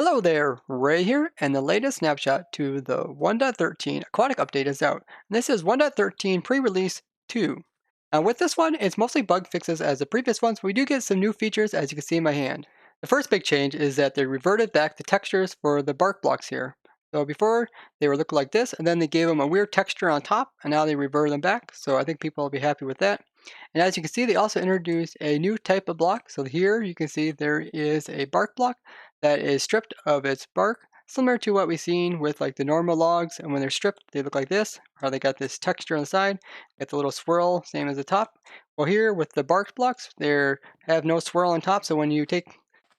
Hello there, Ray here, and the latest snapshot to the 1.13 aquatic update is out. And this is 1.13 pre-release 2. Now with this one, it's mostly bug fixes as the previous ones, but we do get some new features as you can see in my hand. The first big change is that they reverted back the textures for the bark blocks here. So before, they were looking like this, and then they gave them a weird texture on top, and now they reverted them back, so I think people will be happy with that. And as you can see, they also introduced a new type of block. So here you can see there is a bark block that is stripped of its bark, similar to what we've seen with like the normal logs. And when they're stripped, they look like this, or they got this texture on the side, got the little swirl, same as the top. Well, here with the bark blocks, they have no swirl on top. So when you take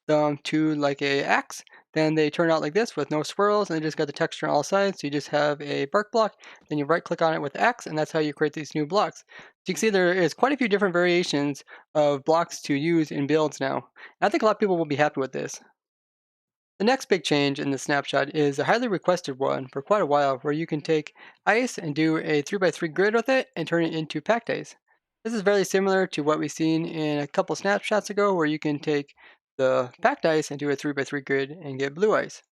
them to like a axe, then they turn out like this with no swirls, and they just got the texture on all sides. So you just have a bark block, then you right click on it with the axe, and that's how you create these new blocks. So you can see there is quite a few different variations of blocks to use in builds now. And I think a lot of people will be happy with this. The next big change in the snapshot is a highly requested one for quite a while, where you can take ice and do a 3x3 grid with it and turn it into packed ice. This is very similar to what we've seen in a couple snapshots ago, where you can take the packed ice and do a 3x3 grid and get blue ice.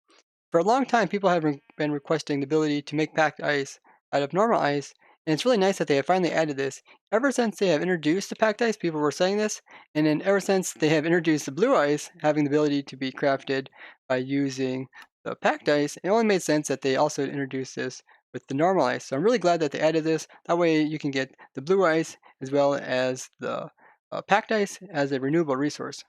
For a long time, people have been requesting the ability to make packed ice out of normal ice, and it's really nice that they have finally added this. Ever since they have introduced the packed ice, people were saying this, and then ever since they have introduced the blue ice, having the ability to be crafted by using the packed ice, it only made sense that they also introduced this with the normal ice. So I'm really glad that they added this. That way you can get the blue ice as well as the packed ice as a renewable resource.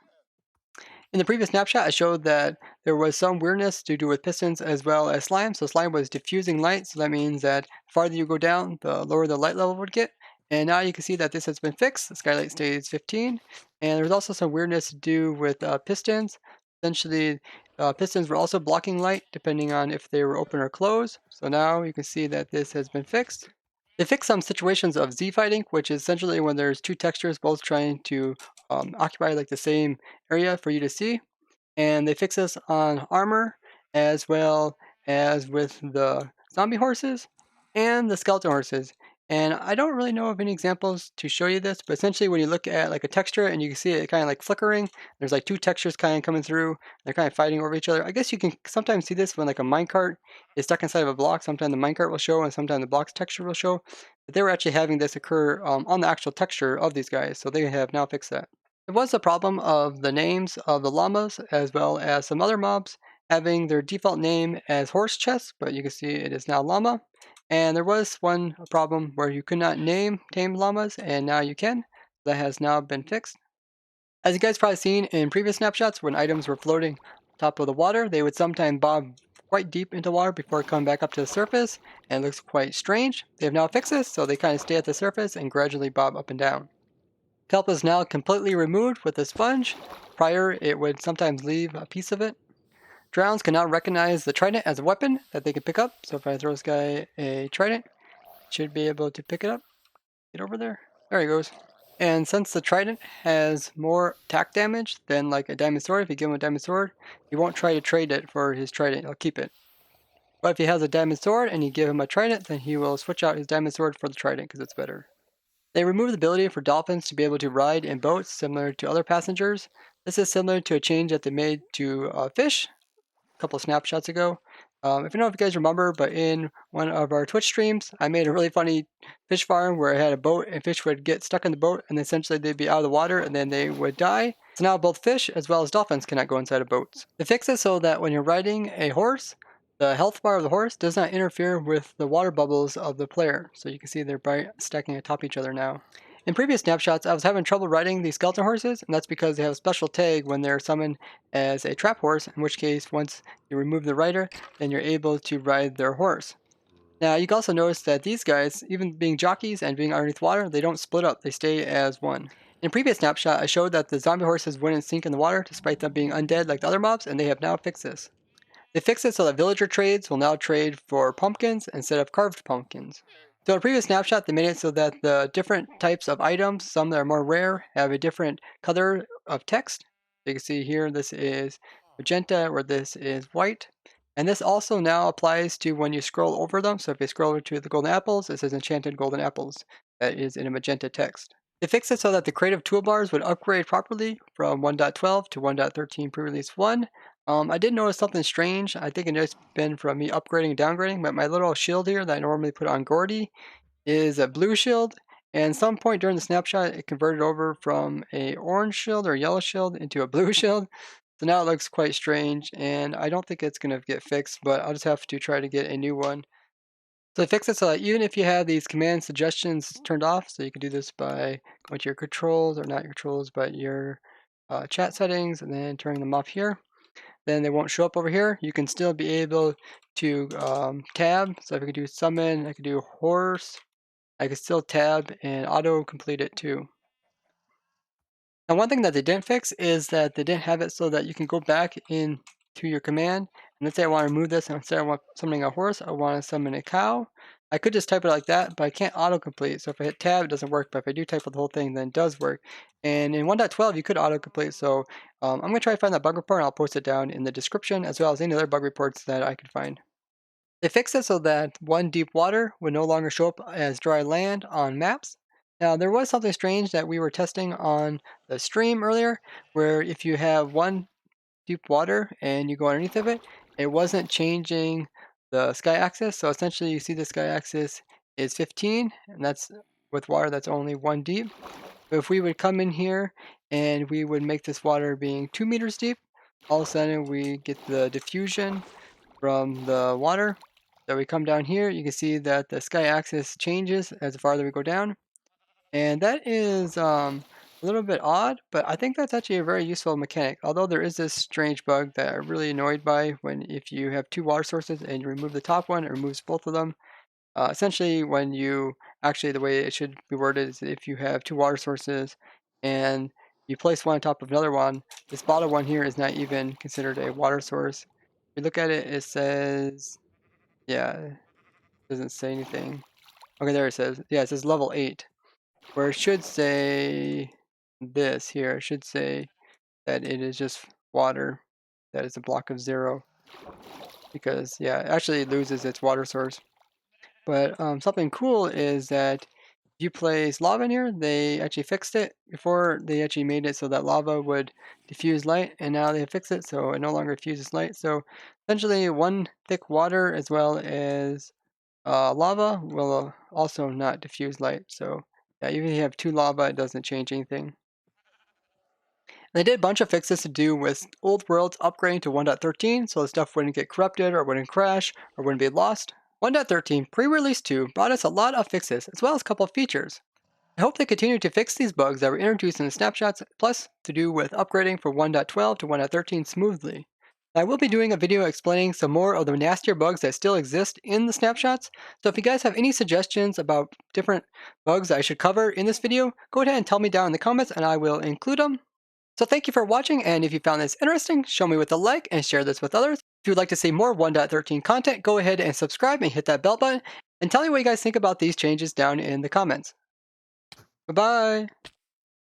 In the previous snapshot, I showed that there was some weirdness to do with pistons as well as slime. So slime was diffusing light, so that means that the farther you go down, the lower the light level would get. And now you can see that this has been fixed. The skylight stays 15. And there's also some weirdness to do with pistons. Essentially, pistons were also blocking light depending on if they were open or closed. So now you can see that this has been fixed. They fix some situations of Z-fighting, which is essentially when there's two textures both trying to occupy like the same area for you to see. And they fix this on armor as well as with the zombie horses and the skeleton horses. And I don't really know of any examples to show you this, but essentially when you look at like a texture and you can see it kind of like flickering, there's like two textures kind of coming through, they're kind of fighting over each other. I guess you can sometimes see this when like a minecart is stuck inside of a block. Sometimes the minecart will show and sometimes the block's texture will show. But they were actually having this occur on the actual texture of these guys, so they have now fixed that. There was a problem of the names of the llamas as well as some other mobs having their default name as horse chest, but you can see it is now llama. And there was one problem where you could not name tamed llamas, and now you can. That has now been fixed. As you guys probably seen in previous snapshots, when items were floating on top of the water, they would sometimes bob quite deep into water before coming back up to the surface, and it looks quite strange. They have now fixed this, so they kind of stay at the surface and gradually bob up and down. Kelp is now completely removed with a sponge. Prior, it would sometimes leave a piece of it. Drowns can now recognize the trident as a weapon that they can pick up. So if I throw this guy a trident, it should be able to pick it up. Get over there. There he goes. And since the trident has more attack damage than like a diamond sword, if you give him a diamond sword, he won't try to trade it for his trident. He'll keep it. But if he has a diamond sword and you give him a trident, then he will switch out his diamond sword for the trident because it's better. They removed the ability for dolphins to be able to ride in boats similar to other passengers. This is similar to a change that they made to fish a couple snapshots ago. I don't know if you guys remember, but in one of our Twitch streams, I made a really funny fish farm where I had a boat and fish would get stuck in the boat and essentially they'd be out of the water and then they would die. So now both fish as well as dolphins cannot go inside of boats. They fixed it so that when you're riding a horse, the health bar of the horse does not interfere with the water bubbles of the player. So you can see they're stacking atop each other now. In previous snapshots, I was having trouble riding these skeleton horses, and that's because they have a special tag when they're summoned as a trap horse, in which case once you remove the rider, then you're able to ride their horse. Now you can also notice that these guys, even being jockeys and being underneath water, they don't split up, they stay as one. In a previous snapshot, I showed that the zombie horses wouldn't sink in the water despite them being undead like the other mobs, and they have now fixed this. They fixed it so that villager trades will now trade for pumpkins instead of carved pumpkins. So in a previous snapshot, they made it so that the different types of items, some that are more rare, have a different color of text. You can see here, this is magenta, or this is white. And this also now applies to when you scroll over them. So if you scroll over to the golden apples, it says enchanted golden apples. That is in a magenta text. They fixed it so that the creative toolbars would upgrade properly from 1.12 to 1.13 pre-release 1. I did notice something strange. I think it just been from me upgrading and downgrading, but my little shield here that I normally put on Gordy is a blue shield, and some point during the snapshot it converted over from a orange shield or yellow shield into a blue shield. So now it looks quite strange, and I don't think it's going to get fixed, but I'll just have to try to get a new one. So fix it so that even if you have these command suggestions turned off, so you can do this by going to your controls, or not your controls, but your chat settings, and then turning them off here, then they won't show up over here. You can still be able to tab. So if I could do summon, I could do horse, I could still tab and auto complete it too. Now one thing that they didn't fix is that they didn't have it so that you can go back into your command, and let's say I want to remove this, and instead I want summoning a horse, I want to summon a cow. I could just type it like that, but I can't autocomplete. So if I hit tab, it doesn't work, but if I do type the whole thing, then it does work. And in 1.12, you could autocomplete, so I'm going to try to find that bug report, and I'll post it down in the description, as well as any other bug reports that I could find. They fixed it so that one deep water would no longer show up as dry land on maps. Now, there was something strange that we were testing on the stream earlier, where if you have one deep water and you go underneath of it, it wasn't changing the sky axis. So essentially, you see the sky axis is 15, and that's with water that's only one deep. But if we would come in here and we would make this water being 2 meters deep, all of a sudden we get the diffusion from the water. So we come down here, you can see that the sky axis changes as the farther we go down. And that is a little bit odd, but I think that's actually a very useful mechanic. Although there is this strange bug that I'm really annoyed by when if you have two water sources and you remove the top one, it removes both of them. Essentially, when you actually the way it should be worded is if you have two water sources and you place one on top of another one, this bottom one here is not even considered a water source. If you look at it, it says, yeah, it doesn't say anything. Okay, there it says, yeah, it says level 8, where it should say this here. It should say that it is just water, that is a block of 0, because, yeah, it actually loses its water source. But something cool is that if you place lava in here, they actually fixed it. Before, they actually made it so that lava would diffuse light, and now they fixed it so it no longer diffuses light. So essentially, one thick water as well as lava will also not diffuse light. So yeah, even if you have two lava, it doesn't change anything. They did a bunch of fixes to do with old worlds upgrading to 1.13 so the stuff wouldn't get corrupted or wouldn't crash or wouldn't be lost. 1.13 pre-release 2 brought us a lot of fixes as well as a couple of features. I hope they continue to fix these bugs that were introduced in the snapshots, plus to do with upgrading from 1.12 to 1.13 smoothly. I will be doing a video explaining some more of the nastier bugs that still exist in the snapshots, so if you guys have any suggestions about different bugs that I should cover in this video, go ahead and tell me down in the comments and I will include them. So thank you for watching, and if you found this interesting, show me with a like and share this with others. If you'd like to see more 1.13 content, go ahead and subscribe and hit that bell button, and tell me what you guys think about these changes down in the comments. Bye-bye!